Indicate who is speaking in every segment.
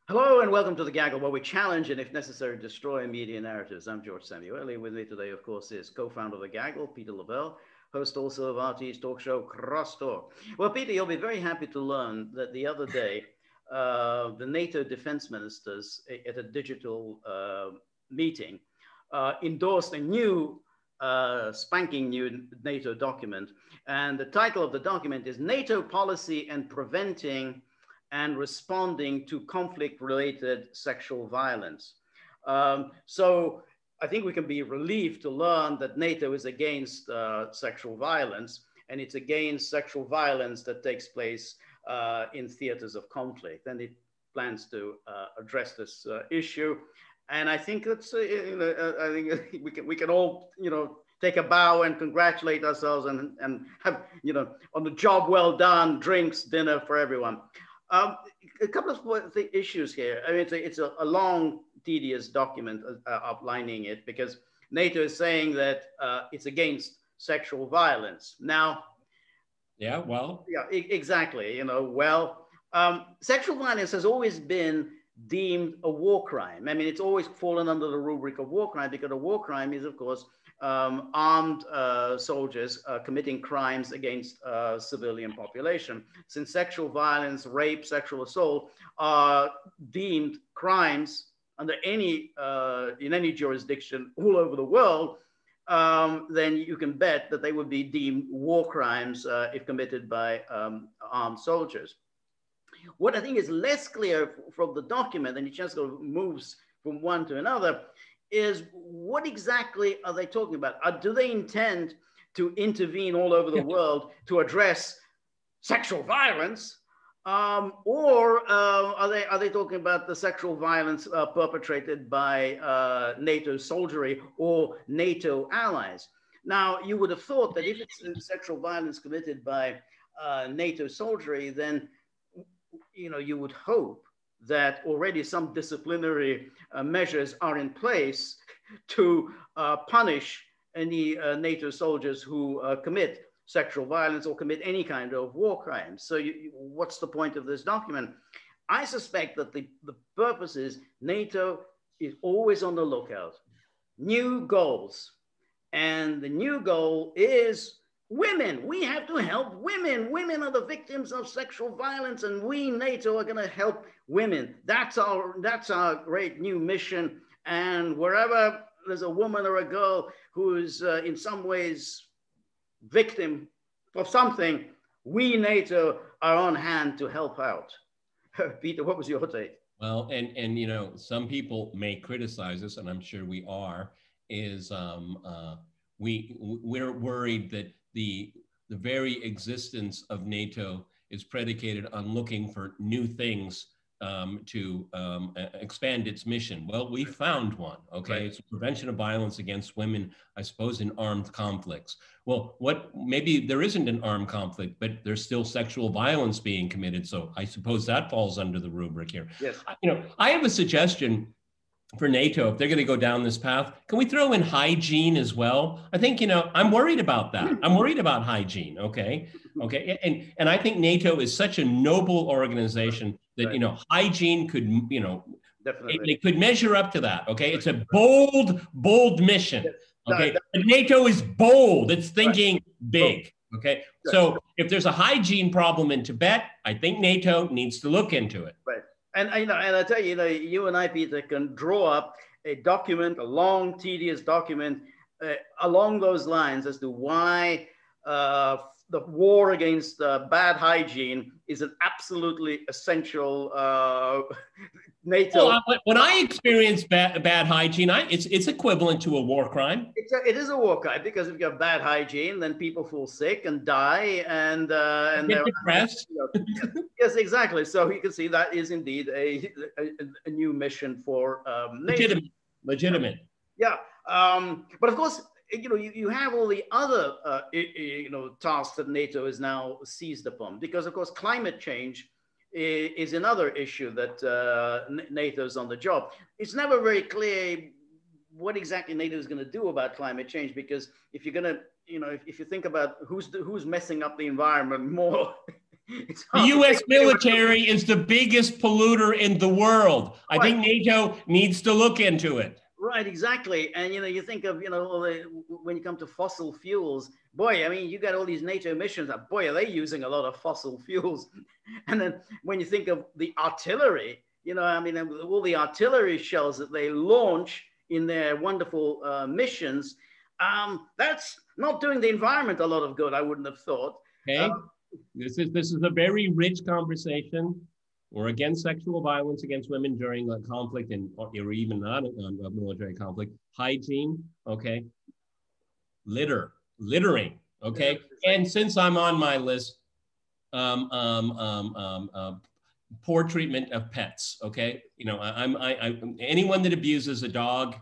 Speaker 1: Hello and welcome to The Gaggle, where we challenge and, if necessary, destroy media narratives. I'm George Szamuely. With me today, of course, is co-founder of The Gaggle, Peter Lavelle, host also of RT's talk show, Crosstalk. Well, Peter, you'll be very happy to learn that the other day, the NATO defense ministers at a digital meeting endorsed a new, spanking new NATO document. And the title of the document is NATO Policy and Preventing and Responding to Conflict-Related Sexual Violence. So I think we can be relieved to learn that NATO is against sexual violence, and it's against sexual violence that takes place in theaters of conflict. And it plans to address this issue. And I think that's, I think we can all, take a bow and congratulate ourselves and have, on the job well done, drinks, dinner for everyone. A couple of issues here. I mean, it's a long, tedious document outlining it because NATO is saying that it's against sexual violence. Now,
Speaker 2: yeah, well,
Speaker 1: yeah, exactly. Sexual violence has always been deemed a war crime. I mean, it's always fallen under the rubric of war crime because a war crime is, of course, armed soldiers committing crimes against civilian population. Since sexual violence, rape, sexual assault are deemed crimes under any in any jurisdiction all over the world, then you can bet that they would be deemed war crimes if committed by armed soldiers. What I think is less clear from the document, and it just sort of moves from one to another, is what exactly are they talking about? Do they intend to intervene all over the world to address sexual violence? Or are they talking about the sexual violence perpetrated by NATO soldiery or NATO allies? Now, you would have thought that if it's sexual violence committed by NATO soldiery, then you would hope that already some disciplinary measures are in place to punish any NATO soldiers who commit sexual violence or commit any kind of war crimes. So what's the point of this document? I suspect that the purpose is NATO is always on the lookout. New goals. And the new goal is women. We have to help women. Women are the victims of sexual violence, and we, NATO, are going to help women. That's our great new mission. And wherever there's a woman or a girl who is in some ways victim of something, we, NATO, are on hand to help out. Peter, what was your take?
Speaker 2: Well, and some people may criticize us, and I'm sure we are, is we're worried that the very existence of NATO is predicated on looking for new things to expand its mission. Well, we found one, okay? Right. It's prevention of violence against women, I suppose, in armed conflicts. Well, maybe there isn't an armed conflict, but there's still sexual violence being committed. So I suppose that falls under the rubric here.
Speaker 1: Yes.
Speaker 2: I have a suggestion for NATO, if they're going to go down this path. Can we throw in hygiene as well? I think, I'm worried about that. I'm worried about hygiene, okay? And I think NATO is such a noble organization that, right. Hygiene could,
Speaker 1: Definitely.
Speaker 2: They could measure up to that, okay? It's a bold mission, okay? But NATO is bold. It's thinking big, okay? So if there's a hygiene problem in Tibet, I think NATO needs to look into it.
Speaker 1: Right. And I tell you, you and I, Peter, can draw up a document, a long, tedious document along those lines as to why the war against bad hygiene is an absolutely essential NATO.
Speaker 2: Well, when I experience bad hygiene, it's equivalent to a war crime.
Speaker 1: It is a war crime because if you have bad hygiene, then people fall sick and die, and
Speaker 2: get depressed.
Speaker 1: Yes, exactly. So you can see that is indeed a new mission for NATO.
Speaker 2: Legitimate.
Speaker 1: Yeah, but of course, you have all the other tasks that NATO is now seized upon, because of course climate change is another issue that NATO is on the job. It's never very clear what exactly NATO is going to do about climate change, because if you're going to, if you think about who's messing up the environment more,
Speaker 2: The U.S. military is the biggest polluter in the world. I think NATO needs to look into it.
Speaker 1: Right, exactly. And, you think of, when you come to fossil fuels, boy, I mean, you got all these NATO missions, boy, are they using a lot of fossil fuels. And then when you think of the artillery, I mean, all the artillery shells that they launch in their wonderful missions, that's not doing the environment a lot of good, I wouldn't have thought.
Speaker 2: Okay, this is a very rich conversation. We're against sexual violence against women during a conflict or even not a military conflict. Hygiene, okay. Littering, okay. And since I'm on my list, poor treatment of pets, okay. Anyone that abuses a dog,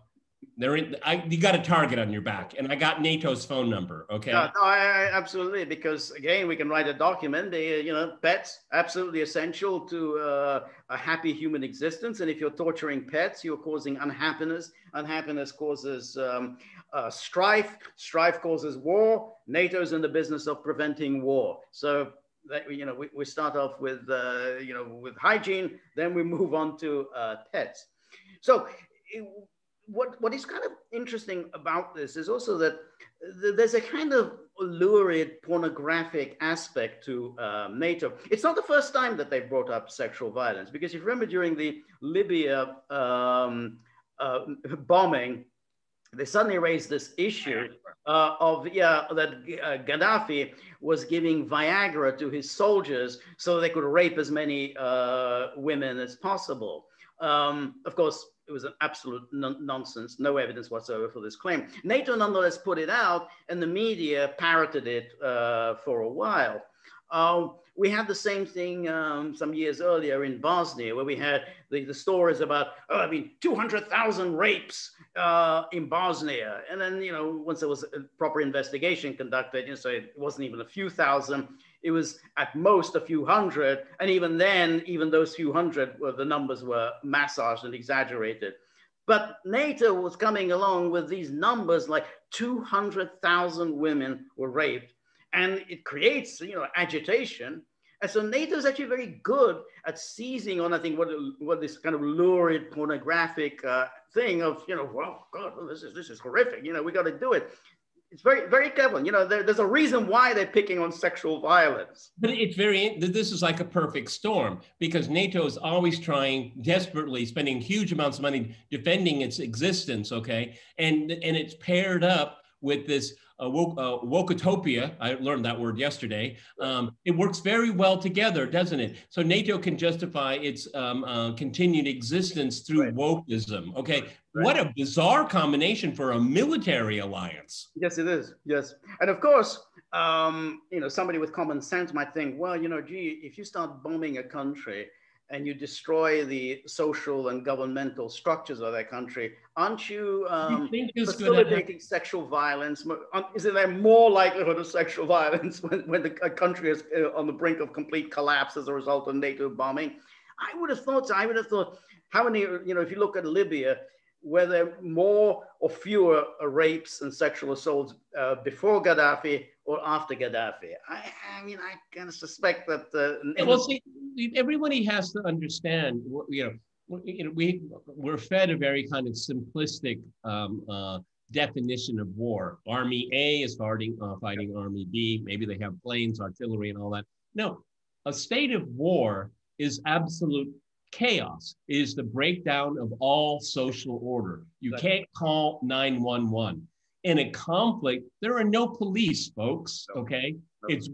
Speaker 2: you got a target on your back, and I got NATO's phone number. Okay.
Speaker 1: No, I absolutely, because again, we can write a document. Pets absolutely essential to a happy human existence, and if you're torturing pets, you're causing unhappiness. Unhappiness causes strife. Strife causes war. NATO's in the business of preventing war. So we start off with with hygiene, then we move on to pets. So. What is kind of interesting about this is also that there's a kind of lurid pornographic aspect to NATO. It's not the first time that they've brought up sexual violence, because if you remember during the Libya bombing, they suddenly raised this issue that Gaddafi was giving Viagra to his soldiers so they could rape as many women as possible. Of course, it was an absolute nonsense, no evidence whatsoever for this claim. NATO nonetheless put it out, and the media parroted it for a while. We had the same thing some years earlier in Bosnia, where we had the stories about, 200,000 rapes in Bosnia. And then, once there was a proper investigation conducted, so it wasn't even a few thousand, it was at most a few hundred. And even then, even those few hundred, the numbers were massaged and exaggerated. But NATO was coming along with these numbers like 200,000 women were raped. And it creates, agitation. And so NATO is actually very good at seizing on, I think, what this kind of lurid pornographic thing of, well, God, this is horrific. We got to do it. It's very, very clever. There's a reason why they're picking on sexual violence.
Speaker 2: But this is like a perfect storm, because NATO is always trying, desperately spending huge amounts of money defending its existence, okay? And it's paired up with this wokotopia. I learned that word yesterday. It works very well together, doesn't it? So NATO can justify its continued existence through wokeism. Okay, what a bizarre combination for a military alliance.
Speaker 1: Yes, it is. Yes, and of course, somebody with common sense might think, well, gee, if you start bombing a country and you destroy the social and governmental structures of that country, aren't you facilitating sexual violence? Isn't there more likelihood of sexual violence when a country is on the brink of complete collapse as a result of NATO bombing? I would have thought, how many, if you look at Libya, were there more or fewer rapes and sexual assaults before Gaddafi or after Gaddafi? I kind of suspect that.
Speaker 2: Well, see, everybody has to understand. We're fed a very kind of simplistic definition of war. Army A is fighting Army B. Maybe they have planes, artillery, and all that. No, a state of war is absolute chaos. It is the breakdown of all social order. You can't call 911. In a conflict, there are no police, folks, okay? It's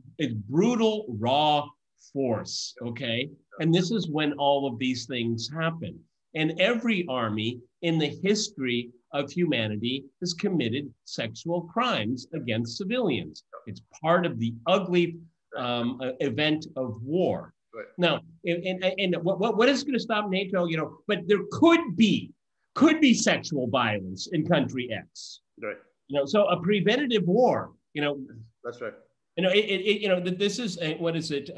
Speaker 2: brutal, raw force, okay? And this is when all of these things happen. And every army in the history of humanity has committed sexual crimes against civilians. It's part of the ugly event of war. Right. Now, and what is going to stop NATO? But there could be sexual violence in country X.
Speaker 1: Right.
Speaker 2: So a preventative war.
Speaker 1: That's right.
Speaker 2: This is what is it?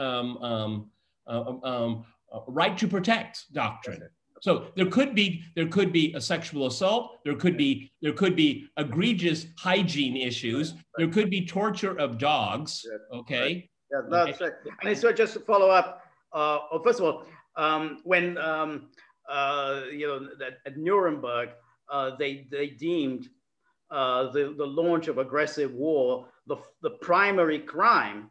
Speaker 2: Right to protect doctrine. Right. So there could be a sexual assault. There could be egregious hygiene issues. Right. There could be torture of dogs. Right. Okay. Right.
Speaker 1: Yeah, that's right. And so just to follow up, first of all, when at Nuremberg, they deemed the launch of aggressive war the primary crime.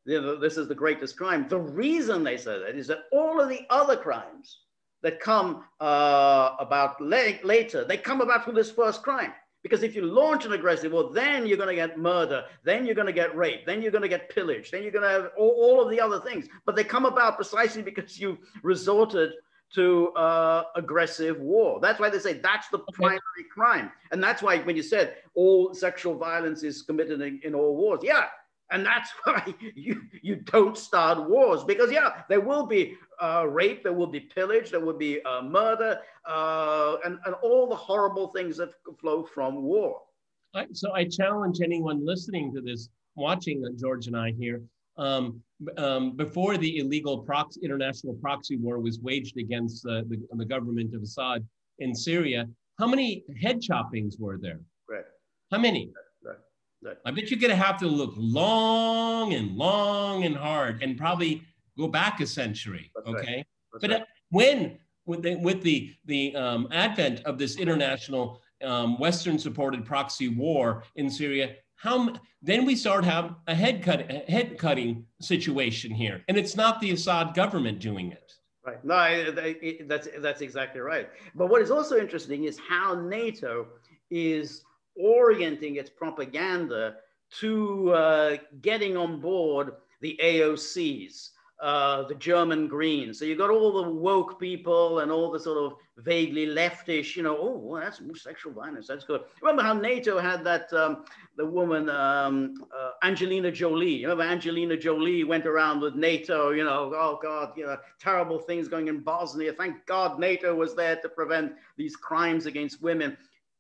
Speaker 1: This is the greatest crime. The reason they said that is that all of the other crimes that come about later, they come about through this first crime. Because if you launch an aggressive war, then you're going to get murder, then you're going to get rape, then you're going to get pillage, then you're going to have all of the other things. But they come about precisely because you resorted to aggressive war. That's why they say that's the primary crime. And that's why when you said all sexual violence is committed in all wars, yeah. And that's why you don't start wars, because yeah, there will be rape, there will be pillage, there will be murder, and all the horrible things that flow from war.
Speaker 2: So I challenge anyone listening to this, watching George and I here, before the illegal international proxy war was waged against the government of Assad in Syria, how many head choppings were there?
Speaker 1: Right.
Speaker 2: How many?
Speaker 1: Right.
Speaker 2: I bet you're going to have to look long and hard and probably go back a century.
Speaker 1: That's
Speaker 2: okay.
Speaker 1: Right.
Speaker 2: But
Speaker 1: right.
Speaker 2: with the advent of this international Western supported proxy war in Syria, then we start having a head cutting situation here. And it's not the Assad government doing it.
Speaker 1: Right. No, that's exactly right. But what is also interesting is how NATO is orienting its propaganda to getting on board the AOCs, the German Greens. So you got all the woke people and all the sort of vaguely leftish, oh, well, that's sexual violence. That's good. Remember how NATO had that, the woman, Angelina Jolie. Remember Angelina Jolie went around with NATO, oh God, terrible things going in Bosnia. Thank God NATO was there to prevent these crimes against women.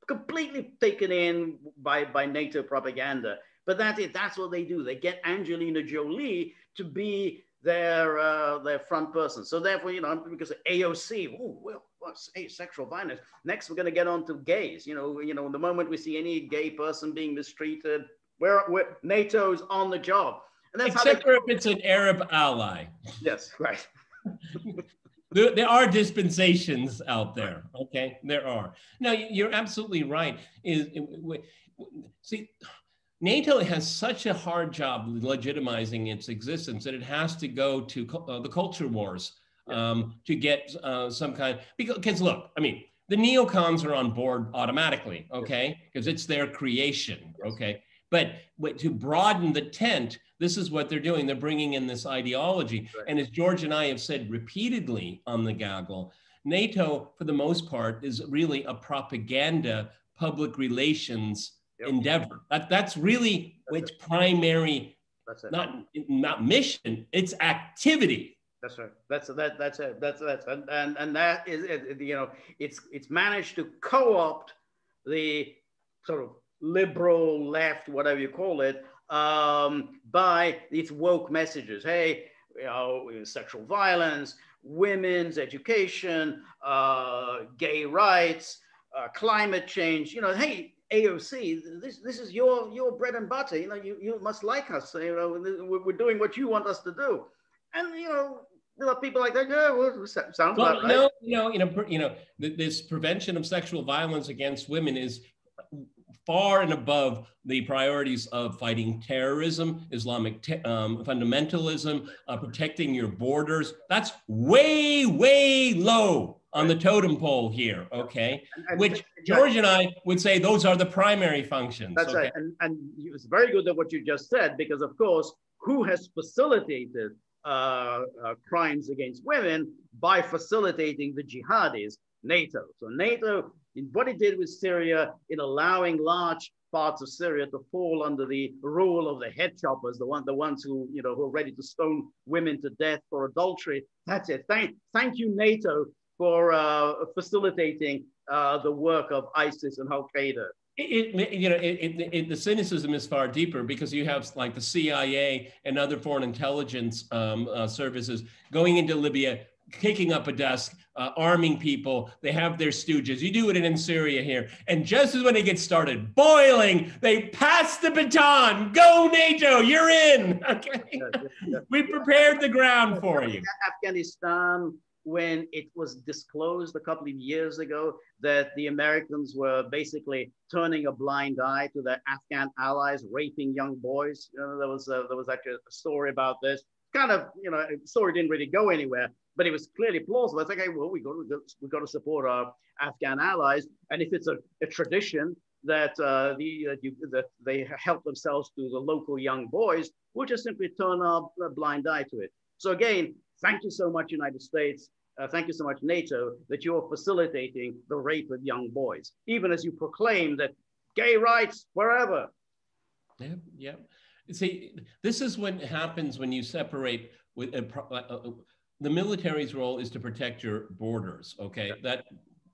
Speaker 1: Completely taken in by NATO propaganda. But that's what they do. They get Angelina Jolie to be their front person. So therefore, because of AOC, sexual violence. Next, we're going to get on to gays. The moment we see any gay person being mistreated, we're NATO's on the job. And that's
Speaker 2: except for if it's an Arab ally.
Speaker 1: Yes, right.
Speaker 2: There are dispensations out there, okay? There are. No, you're absolutely right. See, NATO has such a hard job legitimizing its existence that it has to go to the culture wars to get some kind, because look, I mean, the neocons are on board automatically, okay? Because it's their creation, okay? But to broaden the tent, this is what they're doing. They're bringing in this ideology. Right. And as George and I have said repeatedly on the gaggle, NATO, for the most part, is really a propaganda, public relations endeavor. That's really its primary, not mission, it's activity.
Speaker 1: That's right. That's it. And that is it. It's managed to co-opt the sort of liberal left, whatever you call it, by these woke messages. Hey, sexual violence, women's education, gay rights, climate change. Hey, AOC, this is your bread and butter. You must like us. We're doing what you want us to do. And there are people like that. Yeah, well, sounds about right.
Speaker 2: No, this prevention of sexual violence against women is far and above the priorities of fighting terrorism, Islamic fundamentalism, protecting your borders. That's way, way low on the totem pole here, okay? Which George and I would say those are the primary functions.
Speaker 1: That's right, and it's very good that what you just said, because of course, who has facilitated crimes against women by facilitating the jihadis? NATO. So NATO, in what it did with Syria, in allowing large parts of Syria to fall under the rule of the head choppers, the ones who who are ready to stone women to death for adultery. That's it. Thank you, NATO, for facilitating the work of ISIS and Al Qaeda.
Speaker 2: The cynicism is far deeper, because you have like the CIA and other foreign intelligence services going into Libya, kicking up a desk, arming people. They have their stooges. You do it in Syria here. And just as when it gets started boiling, they pass the baton. Go NATO, you're in. Okay. We prepared the ground for you.
Speaker 1: Afghanistan, when it was disclosed a couple of years ago that the Americans were basically turning a blind eye to their Afghan allies, raping young boys. There was actually a story about this. Kind of, the story didn't really go anywhere, but it was clearly plausible. It's like, okay, well, we got to support our Afghan allies, and if it's a tradition that that they help themselves to the local young boys, we'll just simply turn our blind eye to it. So again, thank you so much, United States. Thank you so much, NATO, that you're facilitating the rape of young boys, even as you proclaim that gay rights forever.
Speaker 2: Yeah. See, this is what happens when you separate with the military's role is to protect your borders. Okay,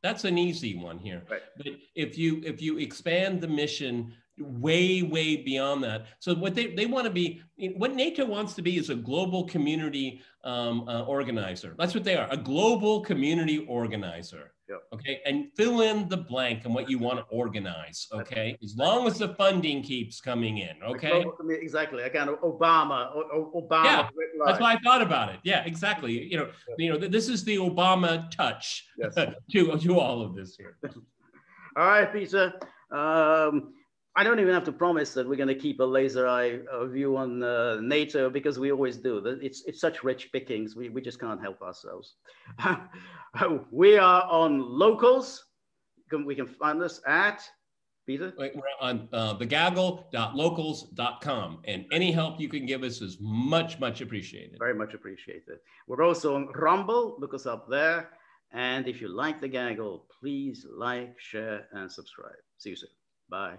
Speaker 2: that's an easy one here.
Speaker 1: Right.
Speaker 2: But if you expand the mission way beyond that, so what they want to be, what NATO wants to be is a global community organizer. That's what they are, a global community organizer.
Speaker 1: Yep.
Speaker 2: Okay, and fill in the blank on what you want to organize. Okay, as long as the funding keeps coming in. Okay,
Speaker 1: exactly. A kind of Obama.
Speaker 2: Yeah, that's why I thought about it. Yeah, exactly. This is the Obama touch.
Speaker 1: Yes.
Speaker 2: to all of this here.
Speaker 1: All right, Peter. I don't even have to promise that we're going to keep a laser eye view on NATO, because we always do. It's such rich pickings. We just can't help ourselves. We are on Locals. We can find us at, Peter?
Speaker 2: We're on thegaggle.locals.com, and any help you can give us is much appreciated.
Speaker 1: Very much appreciated. We're also on Rumble. Look us up there. And if you like The Gaggle, please like, share, and subscribe. See you soon. Bye.